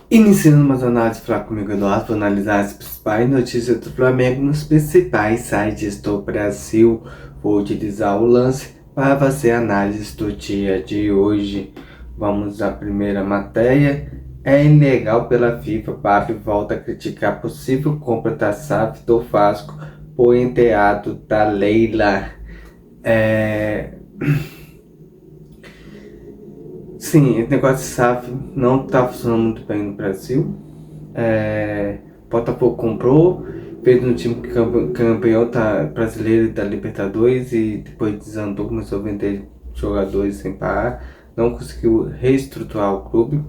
Iniciando umas análises falar comigo, Eduardo, vou analisar as principais notícias do Flamengo nos principais sites do Brasil. Vou utilizar o lance para fazer análise do dia de hoje. Vamos à primeira matéria. É ilegal pela FIFA, Pape volta a criticar possível compra da SAF do Vasco por enteado da Leila. É... Sim, esse negócio de SAF não está funcionando muito bem no Brasil. Botafogo comprou, fez um time campeão brasileiro da Libertadores e depois desandou, começou a vender jogadores sem parar, não conseguiu reestruturar o clube.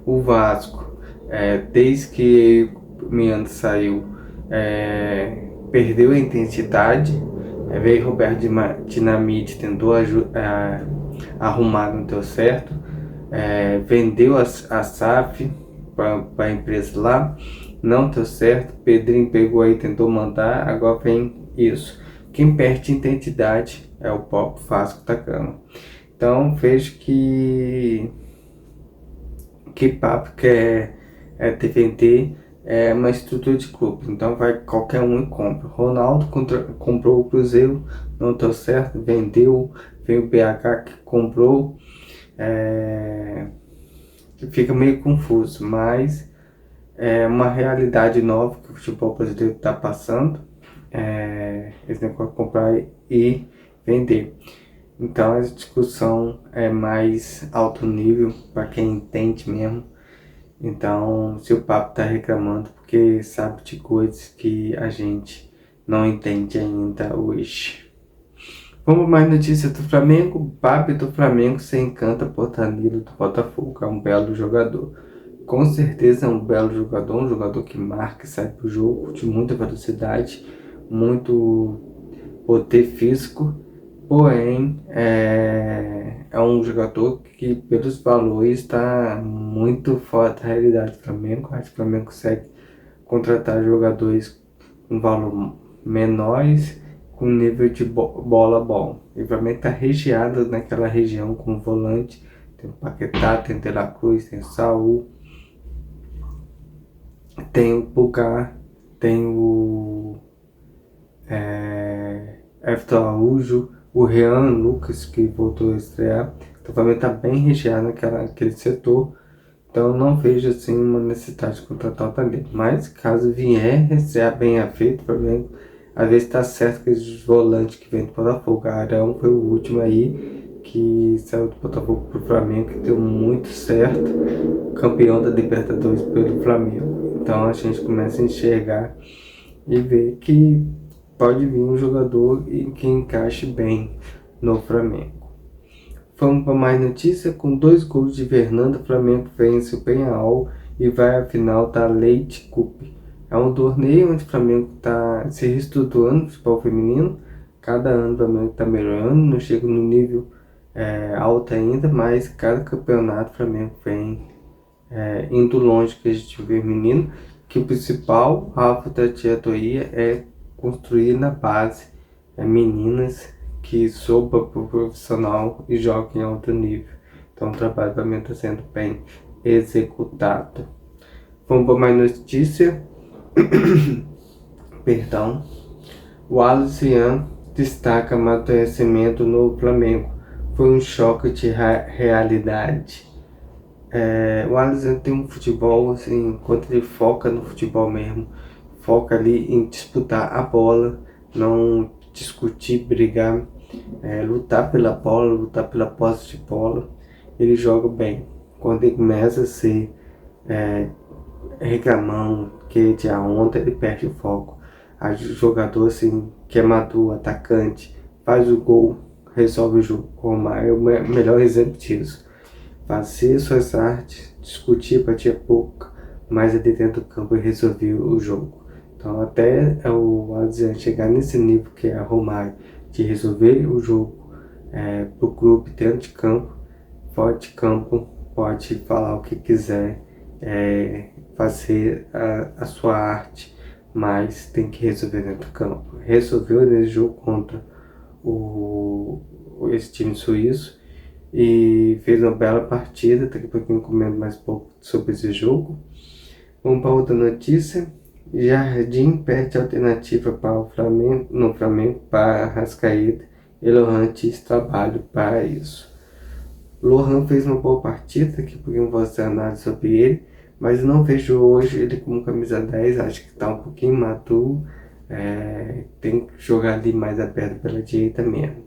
O Vasco, desde que o Miano saiu, perdeu a identidade. Veio Roberto Dinamite, tentou arrumar, não deu certo. Vendeu a SAF para a empresa lá, não deu certo. Pedrinho pegou aí, tentou mandar, agora vem isso. Quem perde identidade é o próprio Vasco da Gama. Então vejo que papo que é TVT é uma estrutura de clube, então vai qualquer um e compra. Ronaldo comprou o Cruzeiro, não deu certo, vendeu, veio o BH que comprou, fica meio confuso, mas é uma realidade nova que o futebol brasileiro está passando, esse negócio de comprar e vender. Então essa discussão é mais alto nível para quem entende mesmo. Então, se o papo tá reclamando, porque sabe de coisas que a gente não entende ainda hoje. Vamos mais notícias do Flamengo. O Pape do Flamengo se encanta por Danilo do Botafogo. É um belo jogador. Com certeza é um belo jogador, um jogador que marca e sai pro jogo de muita velocidade, muito poder físico. Porém, é um jogador que, pelos valores, está muito fora da realidade do Flamengo. Acho que o Flamengo consegue contratar jogadores com valor menores, com nível de bola bom. E o Flamengo está recheado naquela região com volante. Tem o Paquetá, tem o De La Cruz, tem o Saul, tem o Pulgar, tem o Everton Araújo, o Rian Lucas, que voltou a estrear. Então, o Flamengo está bem recheado naquele setor. Então, eu não vejo assim uma necessidade de contratar o talento. Mas, caso vier, seja bem feito, o Flamengo às vezes está certo que os volantes que vem do Botafogo. Arão foi o último aí que saiu do Botafogo para o Flamengo, que deu muito certo. Campeão da Libertadores pelo Flamengo. Então, a gente começa a enxergar e ver que pode vir um jogador que encaixe bem no Flamengo. Vamos para mais notícia. Com 2 gols de Fernanda, o Flamengo vence o Penharol e vai à final da Leite Cup. É um torneio onde o Flamengo está se reestruturando no futebol feminino. Cada ano o Flamengo está melhorando, não chega no nível alto ainda, mas cada campeonato o Flamengo vem indo longe que a gente vê menino, que o principal alvo da diretoria é construir na base meninas que soubam pro profissional e joguem em alto nível. Então o trabalho também está sendo bem executado. Vamos para mais notícia. Perdão. O Alucian destaca amadurecimento no Flamengo. Foi um choque de realidade. O Alisson tem um futebol, assim, quando ele foca no futebol mesmo, foca ali em disputar a bola, não discutir, brigar, lutar pela bola, lutar pela posse de bola, ele joga bem. Quando ele começa a ser reclamão, que de a onda, ele perde o foco. A jogador assim, que é maduro, atacante, faz o gol, resolve o jogo. O Romário é o melhor exemplo disso. Fazer suas artes, discutir, bater pouco, mas ali dentro do campo e resolver o jogo. Então até o Adriano chegar nesse nível que é a Romário, de resolver o jogo pro clube dentro de campo, fora de campo, pode falar o que quiser, fazer a sua arte, mas tem que resolver dentro do campo. Resolveu nesse jogo contra esse time suíço, e fez uma bela partida. Daqui a pouquinho comendo mais um pouco sobre esse jogo. Vamos para outra notícia. Jardim perde alternativa para o Flamengo, no Flamengo para Arrascaeta e Lohan diz trabalho para isso. Lohan fez uma boa partida, daqui a pouquinho eu vou fazer análise sobre ele, mas não vejo hoje ele como camisa 10, acho que está um pouquinho maduro, tem que jogar ali mais aberto pela direita mesmo.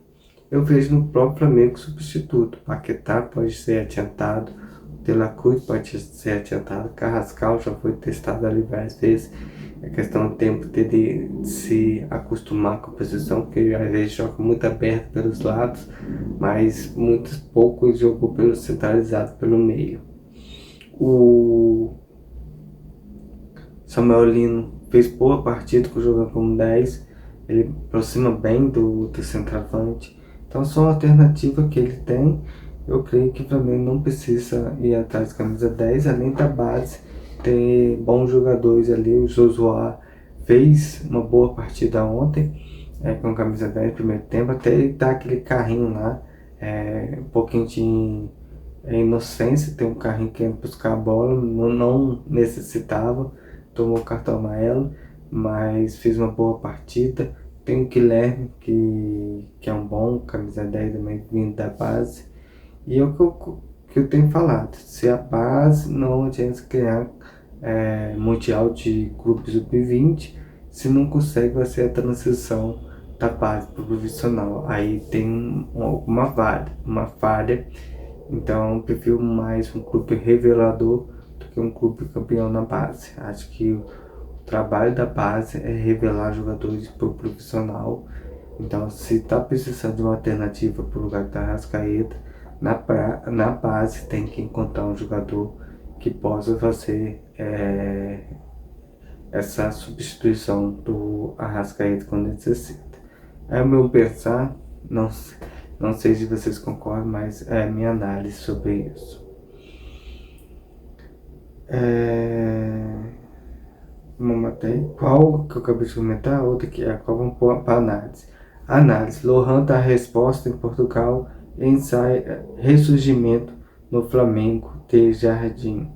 Eu vejo no próprio Flamengo substituto, Paquetá pode ser adiantado, De La Cruz pode ser adiantado, Carrascal já foi testado ali várias vezes, é questão do tempo dele se acostumar com a posição, porque às vezes joga muito aberto pelos lados, mas muito pouco jogou pelo centralizado pelo meio. O Samuel Lino fez boa partida jogando como 10, ele aproxima bem do centroavante, então só a alternativa que ele tem. Eu creio que o Flamengo não precisa ir atrás de camisa 10, além da base ter bons jogadores ali. O Josué fez uma boa partida ontem, com camisa 10 no primeiro tempo, até ele dar aquele carrinho lá, um pouquinho de inocência, tem um carrinho que ia buscar a bola, não necessitava, tomou cartão amarelo, mas fez uma boa partida. Tem o Guilherme, que é um bom camisa 10 também, vindo da base. E é o que eu tenho falado, se a base não adianta ganhar Mundial de Clubes Sub-20, se não consegue fazer a transição da base para o profissional. Aí tem uma falha, então eu prefiro mais um clube revelador do que um clube campeão na base. Acho que o trabalho da base é revelar jogadores para o profissional. Então, se está precisando de uma alternativa para o lugar da Arrascaeta, na base tem que encontrar um jogador que possa fazer essa substituição do Arrascaeta quando necessita. É o meu pensar, não sei se vocês concordam, mas é a minha análise sobre isso. Uma matéria, qual que eu acabei de comentar, outra que é qual vamos pôr para análise. Análise, Lohan dá resposta em Portugal, ensaia ressurgimento no Flamengo de Jardim.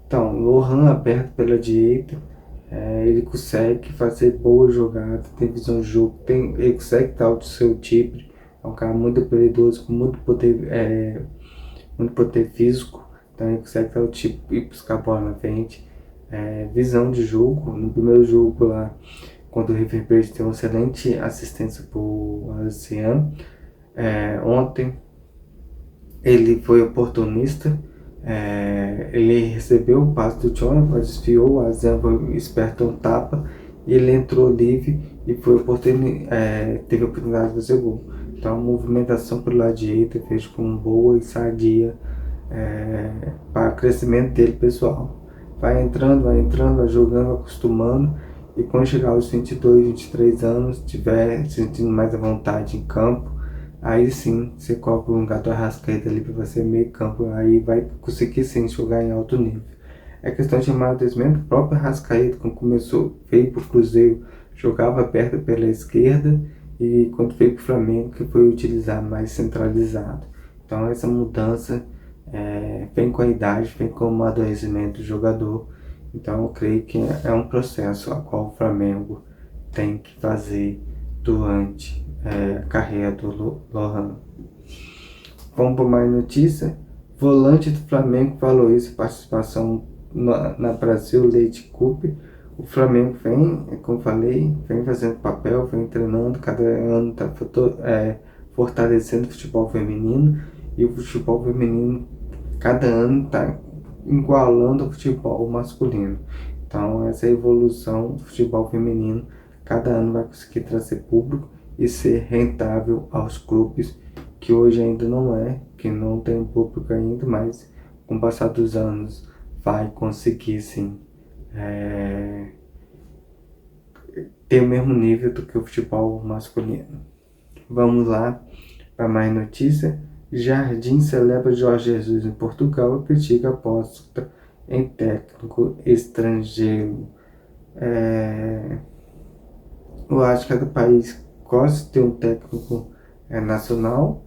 Então, Lohan aberto pela direita, ele consegue fazer boa jogada, tem visão de jogo, ele consegue dar o seu tipo, é um cara muito habilidoso, com muito poder físico, então ele consegue dar o tipo e buscar a bola na frente. Visão de jogo, no primeiro jogo lá, quando o River Plate tem uma excelente assistência para o Alciano. Ontem ele foi oportunista, ele recebeu o passe do Jonathan, desfiou, o Alciano foi esperto, um tapa, e ele entrou livre e teve a oportunidade de fazer gol. Então a movimentação pelo lado direito fez com boa e sadia para o crescimento dele pessoal. Vai entrando, vai jogando, acostumando, e quando chegar aos 22, 23 anos, estiver sentindo mais à vontade em campo, aí sim você coloca um gato Arrascaeta ali para você meio campo, aí vai conseguir sim jogar em alto nível. É questão de chamar mesmo, o próprio Arrascaeta, quando começou, veio para o Cruzeiro, jogava perto pela esquerda, e quando veio para o Flamengo, que foi utilizado mais centralizado. Então essa mudança vem com a idade, vem com o amadurecimento do jogador. Então eu creio que é um processo a qual o Flamengo tem que fazer durante a carreira do Lohan. Vamos para mais notícia. Volante do Flamengo valoriza participação na Brasil League Cup. O Flamengo vem, como falei, vem fazendo papel, vem treinando, cada ano está fortalecendo o futebol feminino, e o futebol feminino cada ano está igualando o futebol masculino. Então essa evolução do futebol feminino cada ano vai conseguir trazer público e ser rentável aos clubes, que hoje ainda que não tem público ainda, mas com o passar dos anos vai conseguir sim ter o mesmo nível do que o futebol masculino. Vamos lá para mais notícia. Jardim celebra Jorge Jesus em Portugal e critica a aposta em técnico estrangeiro. Eu acho que cada país gosta de ter um técnico nacional,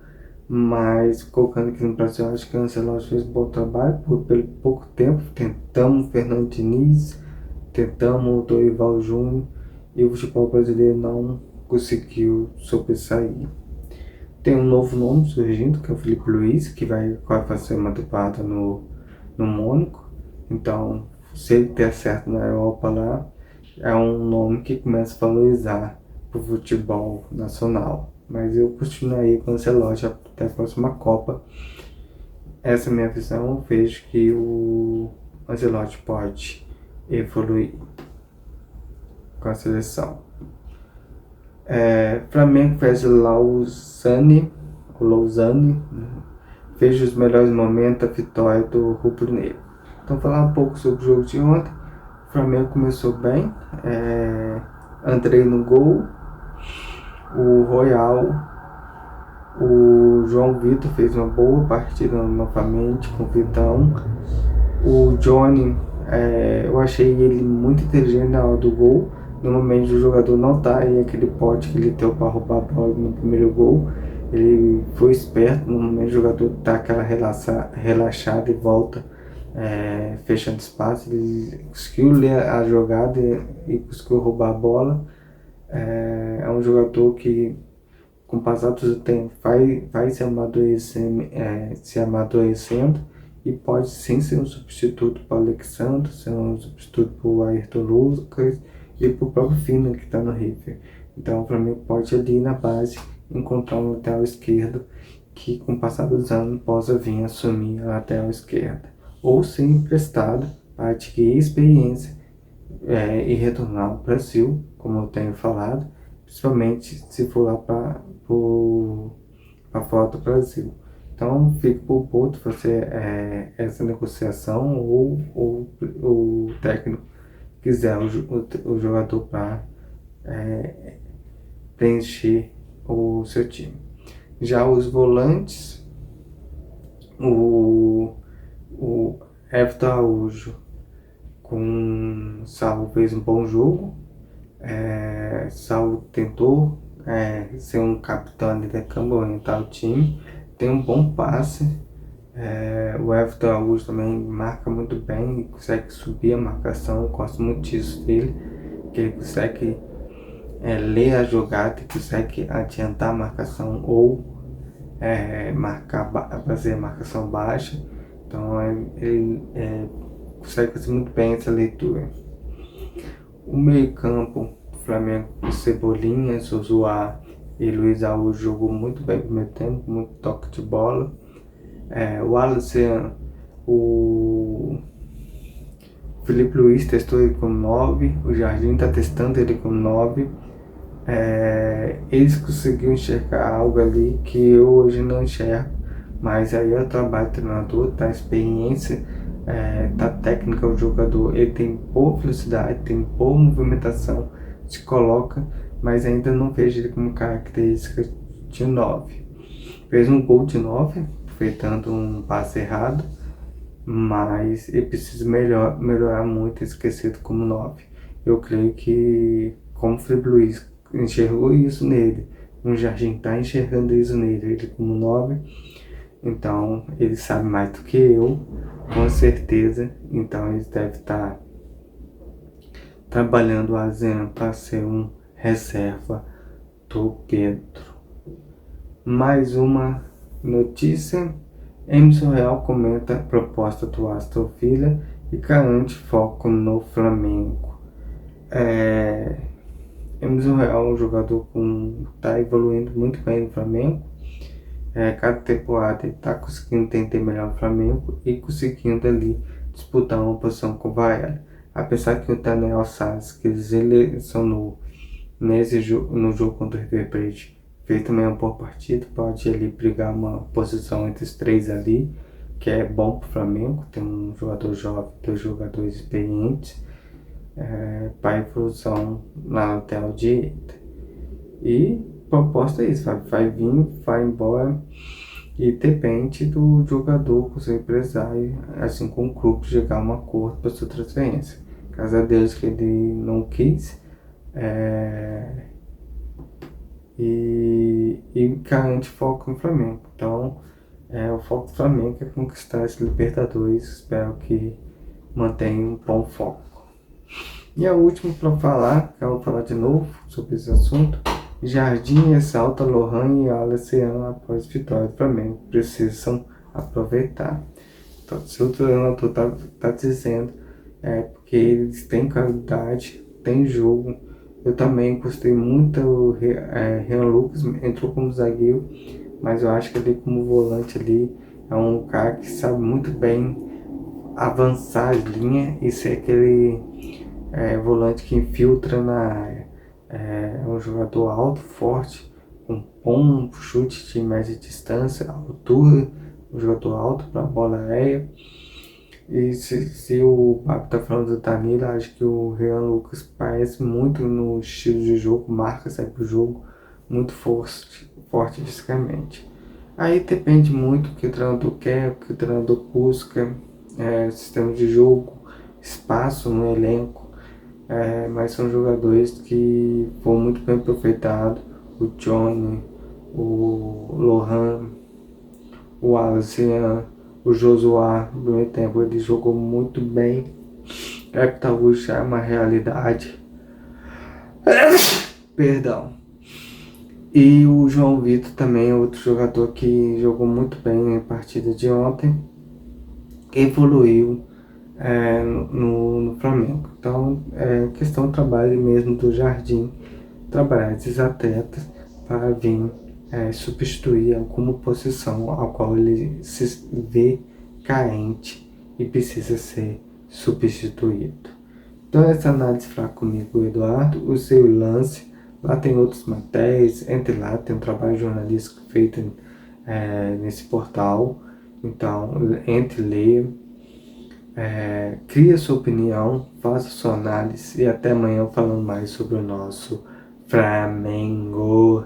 Mas colocando aqui no Brasil, acho que o Ancelotti fez um bom trabalho pelo pouco tempo. Tentamos o Fernando Diniz, tentamos o Dorival Júnior e o futebol brasileiro não conseguiu sobressair. Tem um novo nome surgindo, que é o Felipe Luiz, que vai fazer uma temporada no Mônaco. Então, se ele der certo na Europa lá, é um nome que começa a valorizar o futebol nacional. Mas eu continuaria com o Ancelotti até a próxima Copa. Essa é a minha visão. Eu vejo que o Ancelotti pode evoluir com a seleção. Flamengo fez Lausanne, vejo os melhores momentos da vitória do Rubro Negro. Então, falar um pouco sobre o jogo de ontem. O Flamengo começou bem, Andrei no gol, o Royal, o João Vitor fez uma boa partida novamente com o Vitão. O Johnny, eu achei ele muito inteligente na hora do gol. Normalmente o jogador não está em aquele pote que ele deu para roubar a bola no primeiro gol. Ele foi esperto, normalmente o jogador está aquela relaxada e volta fechando espaço. Ele conseguiu ler a jogada e conseguiu roubar a bola. É um jogador que, com o passar do tempo, vai se amadurecendo e pode sim ser um substituto para o Alexandre, ser um substituto para o Ayrton Lucas e para o próprio Fina, que está no River. Então o Flamengo pode ali na base encontrar um lateral esquerdo que, com o passar dos anos, possa vir assumir a lateral esquerda ou ser emprestado para adquirir experiência e retornar ao Brasil, como eu tenho falado, principalmente se for lá para fora do Brasil. Então fica por Porto fazer essa negociação ou o técnico quiser o jogador para preencher o seu time. Já os volantes, o Everton Araújo com Saul fez um bom jogo. Saul tentou ser um capitão ali da campo, orientar o time, tem um bom passe. O Everton Araújo também marca muito bem, consegue subir a marcação. Eu gosto muito disso dele, que ele consegue ler a jogada e consegue adiantar a marcação ou fazer a marcação baixa. Então ele consegue fazer muito bem essa leitura. O meio campo do Flamengo, Cebolinha, Zouzou e Luiz Araújo jogou muito bem no primeiro tempo, muito toque de bola. O Wallace, o Felipe Luiz testou ele como 9, o Jardim está testando ele como 9. Eles conseguiram enxergar algo ali que eu hoje não enxergo, mas aí é o trabalho do treinador, tá? A experiência, tá? Técnica do jogador. Ele tem boa velocidade, tem boa movimentação, se coloca, mas ainda não vejo ele como característica de 9. Fez um gol de 9, aproveitando um passe errado, mas ele precisa melhorar muito, esquecido como 9. Eu creio que, como o Felipe Luiz enxergou isso nele, o Jardim está enxergando isso nele, ele como 9, então ele sabe mais do que eu, com certeza. Então ele deve estar trabalhando a Zena para ser um reserva do Pedro. Mais uma notícia: Emerson Real comenta a proposta do Aston Villa e garante foco no Flamengo. Emerson Real é um jogador que está evoluindo muito bem no Flamengo. Cada temporada ele está conseguindo entender melhor o Flamengo e conseguindo ali disputar uma posição com o Varela. Apesar que o Daniel Sá, que eles são no jogo contra o River Plate, fez também uma boa partida, pode ali brigar uma posição entre os três ali, que é bom para o Flamengo. Tem um jogador jovem, dois jogadores experientes, para evolução na lateral direita. E proposta é isso, vai vir, vai embora, e depende do jogador, com o seu empresário, assim como o clube, chegar a um acordo para sua transferência. Graças a Deus que ele não quis, e garante foco no Flamengo. Então, o foco do Flamengo é conquistar esse Libertadores. Espero que mantenha um bom foco. E a última para falar, que eu vou falar de novo sobre esse assunto. Jardim ressalta Lohan e Alessandro após vitória do Flamengo. Precisam aproveitar. Então, se o treinador tá dizendo, porque eles têm qualidade, tem jogo. Eu também gostei muito do Rian Lucas, entrou como zagueiro, mas eu acho que ele como volante ali é um cara que sabe muito bem avançar as linhas e ser aquele volante que infiltra na área. É um jogador alto, forte, com bom chute de média distância, altura, um jogador alto para a bola aérea. E se o Papo tá falando do Danilo, acho que o Rian Lucas parece muito no estilo de jogo, marca sempre o jogo, muito forte fisicamente. Aí depende muito do que o treinador quer, o que o treinador busca, sistema de jogo, espaço no elenco, mas são jogadores que foram muito bem aproveitados. O Johnny, o Lohan, o Alisson, o Josué, no primeiro tempo, ele jogou muito bem. Hector já é uma realidade. Perdão. E o João Vitor também é outro jogador que jogou muito bem na partida de ontem. Evoluiu no Flamengo. Então, é questão do trabalho mesmo do Jardim, trabalhar esses atletas para vir substituir alguma posição ao qual ele se vê carente e precisa ser substituído. Então, essa análise fraca comigo, Eduardo, o seu lance, lá tem outros matérias, entre lá, tem um trabalho jornalístico feito nesse portal, então entre, leia, crie a sua opinião, faça sua análise e até amanhã falando mais sobre o nosso Flamengo.